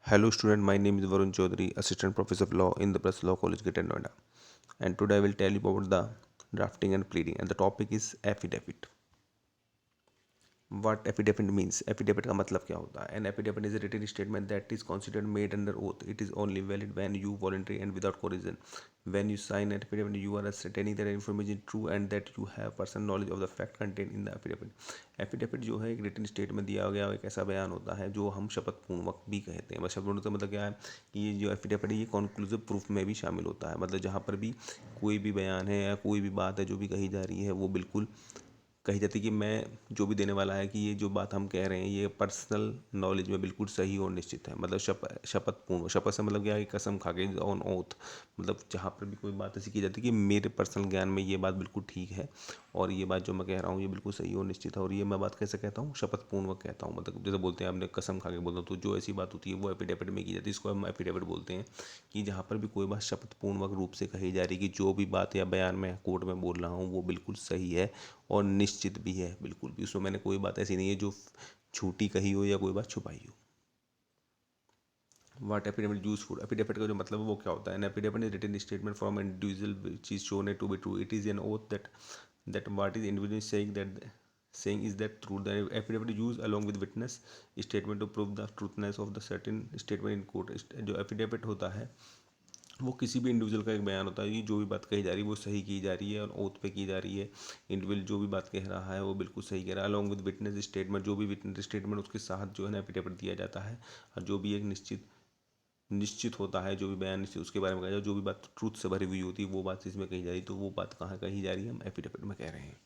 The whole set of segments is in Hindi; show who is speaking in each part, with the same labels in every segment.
Speaker 1: Hello student, my name is Varun Chaudhary, Assistant Professor of Law in the Press Law College, Greater Noida. And today I will tell you about the drafting and pleading, and the topic is affidavit. What affidavit means? Affidavit का मतलब क्या होता है? An affidavit is a written statement that is considered made under oath. It is only valid when you voluntarily and without coercion. When you sign an affidavit, you are ascertaining that information is true and that you have personal knowledge of the fact contained in the affidavit. Affidavit जो है एक written statement दिया गया एक ऐसा बयान होता है जो हम शपथ पूर्वक भी कहते हैं. शपथ पूर्वक मतलब क्या है कि ये जो affidavit है ये conclusive proof में भी शामिल होता है. मतलब जहाँ पर भी कोई भी बयान है या कोई भी बात है जो भी कही जा रही है वो बिल्कुल कही जाती है कि मैं जो भी देने वाला है कि ये जो बात हम कह रहे हैं ये पर्सनल नॉलेज में बिल्कुल सही और निश्चित है. मतलब शपथ पूर्ण शपथ से मतलब क्या है कसम खा के ऑन ओथ. मतलब जहाँ पर भी कोई बात ऐसी की जाती है कि मेरे पर्सनल ज्ञान में ये बात बिल्कुल ठीक है और ये बात जो मैं कह रहा हूँ ये बिल्कुल सही और निश्चित है. और ये मैं बात कैसे कहता हूँ? शपथ पूर्वक कहता हूँ. मतलब जैसे बोलते हैं आपने कसम खा के बोलता हूँ तो जो ऐसी बात होती है वो एफिडेविट में की जाती है. इसको हम एफिडेविट बोलते हैं कि जहाँ पर भी कोई बात शपथ पूर्वक रूप से कही जा रही है कि जो भी बात या बयान मैं कोर्ट में बोल रहा हूँ वो बिल्कुल सही है और निश्चित भी है. बिल्कुल भी उसमें मैंने कोई बात ऐसी नहीं है जो झूठी कही हो या कोई बात छुपाई हो. वाट एफिडेविट यूजफुल? एफिडेविट का जो मतलब है वो क्या होता है? An affidavit is written statement from individual which is shown to be true. It is an oath that what is individual saying is that true. The affidavit is used along with witness statement to prove the truthness of the certain statement in court. जो एफिडेविट होता है वो किसी भी इंडिविजुअल का एक बयान होता है कि जो भी बात कही जा रही है वो सही की जा रही है और ओथ पे की जा रही है. इंडिविजुअल जो भी बात कह रहा है वो बिल्कुल सही कह रहा है. अलॉन्ग विद विटनेस स्टेटमेंट जो भी विटनेस स्टेटमेंट उसके साथ जो है ना एफिडेविट दिया जाता है. और जो भी एक निश्चित होता है जो भी बयान निश्चित उसके बारे में कहा जाए जो भी बात ट्रूथ से भरी हुई होती है वो बात इसमें कही जा रही है. तो वो बात कहाँ कही जा रही है? हम एफिडेविट में कह रहे हैं.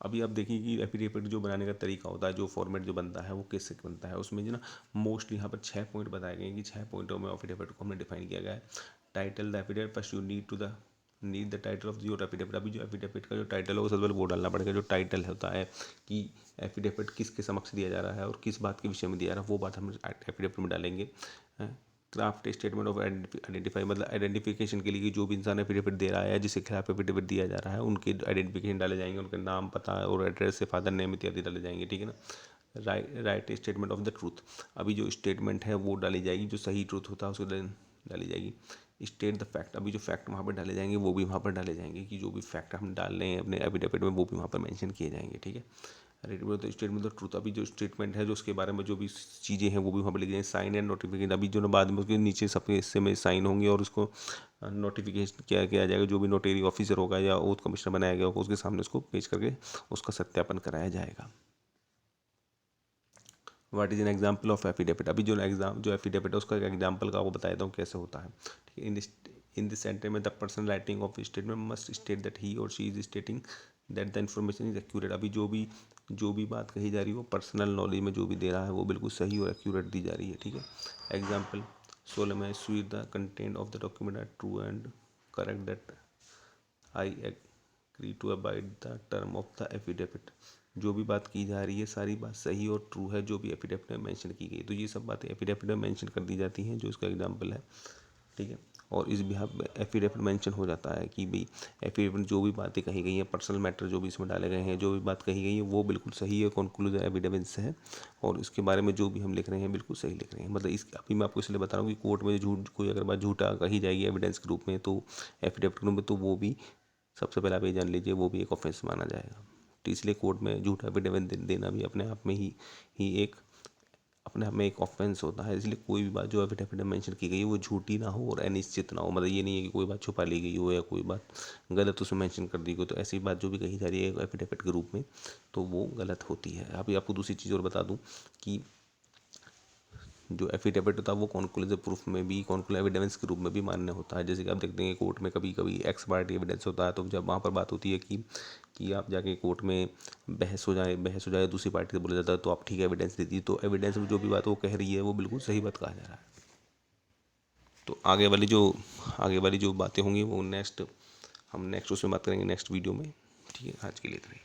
Speaker 1: अभी आप देखिए कि एफिडेविट जो बनाने का तरीका होता है जो फॉर्मेट जो बनता है वो कैसे बनता है. उसमें जो ना मोस्टली यहाँ पर 6 पॉइंट बताए गए हैं कि 6 पॉइंटों में एफिडेविट को हमने डिफाइन किया गया है. Title the affidavit. First you need the title of your affidavit. अभी जो एफिडेविट का जो टाइटल है वो सबसे पहले वो डालना पड़ेगा. जो टाइटल होता है कि एफिडेविट किसके समक्ष दिया जा रहा है और किस बात के विषय में दिया जा रहा है वो बात हम एफिडेविट में डालेंगे. क्राफ्ट स्टेटमेंट ऑफ आइडेंटिफाई मतलब आइडेंटिफिकेशन के लिए कि जो भी इंसान एफिडेविट दे रहा है जिसके खिलाफ एफिडेविट दिया जा रहा है उनके आइडेंटिफिकेशन डाले जाएंगे. उनके नाम पता और एड्रेस से फादर नेम इत्यादि डाले जाएंगे. ठीक है ना. Right statement of the truth. अभी जो स्टेटमेंट है वो डाली जाएगी जो सही ट्रूथ होता है उसको डाली जाएगी. State the fact. अभी जो फैक्ट वहाँ पर डाले जाएंगे वो भी वहाँ पर डाले जाएंगे कि जो भी फैक्ट हम डाल रहे हैं अपने एफिडेविट में वो भी वहाँ पर मेंशन किए जाएंगे. ठीक है. Statement of truth. अभी जो स्टेटमेंट है जो उसके बारे में जो भी चीज़ें हैं वो भी वहाँ पर लिखी जाएंगी. Sign and notification. अभी जो ना बाद में उसके नीचे सबके हिस्से में साइन होंगे और उसको नोटिफिकेशन क्या किया जाएगा जो भी नोटरी ऑफिसर होगा या ओथ कमिश्नर बनाया गया होगा उसके सामने उसको पेश करके उसका सत्यापन कराया जाएगा. What is an example of affidavit. अभी जो एफिडेविट है उसका एक एग्जाम्पल का आपको बता देता हूँ कैसे होता है. ठीक है. इन दिस सेंटेंस में the person writing of statement must state that he और she is stating that the information is accurate. अभी जो भी बात कही जा रही है वो पर्सनल नॉलेज में जो भी दे रहा है वो बिल्कुल सही और एक्यूरेट दी जा रही है. ठीक है. एग्जाम्पल 16 में sweet the content of the document are true and correct that I agree to abide the term of the affidavit. जो भी बात की जा रही है सारी बात सही और ट्रू है जो भी एफिडेविट में मेंशन की गई. तो ये सब बातें एफिडेविट में मेंशन कर दी जाती हैं जो इसका एग्जांपल है. ठीक है. और इस बिहाफ में एफिडेविट मेंशन हो जाता है कि भाई एफिडेविट जो भी बातें कही गई हैं पर्सनल मैटर जो भी इसमें डाले गए हैं जो भी बात कही गई है वो बिल्कुल सही है कॉन्क्लूसिव एविडेंस है और इसके बारे में जो भी हम लिख रहे हैं बिल्कुल सही लिख रहे हैं. मतलब इस अभी मैं आपको इसलिए बता रहा हूँ कि कोर्ट में झूठ कोई अगर बात झूठा कही जाएगी एविडेंस के रूप में तो एफिडेविट के रूप में तो वो भी सबसे पहले आप ये जान लीजिए वो भी एक ऑफेंस माना जाएगा. तो इसलिए कोर्ट में झूठा एफिडेविट देना भी अपने आप में ही एक अपने आप में एक ऑफेंस होता है. इसलिए कोई भी बात जो एफिडेविट में मेंशन की गई है वो झूठी ना हो और अनिश्चित ना हो. मतलब ये नहीं है कि कोई बात छुपा ली गई हो या कोई बात गलत उसमें मेंशन कर दी गई. तो ऐसी बात जो भी कही जा रही है एफिडेविट के रूप में तो वो गलत होती है. अभी आपको दूसरी चीज़ और बता दूं कि जो एफिडेविट होता है वो कॉन्क्लूसिव प्रूफ में भी कॉन्क्लूसिव एविडेंस के रूप में भी मान्य होता है. जैसे कि आप देखते हैं कोर्ट में कभी कभी एक्स पार्टी एविडेंस होता है तो जब वहाँ पर बात होती है कि आप जाके कोर्ट में बहस हो जाए दूसरी पार्टी से बोला जाता है तो आप ठीक है एविडेंस दे दीजिए. तो एविडेंस में जो भी बात वो कह रही है वो बिल्कुल सही बात कहा जा रहा है. तो आगे वाली जो बातें होंगी वो हम नेक्स्ट उसमें बात करेंगे नेक्स्ट वीडियो में. ठीक है. आज के लिए इतना ही.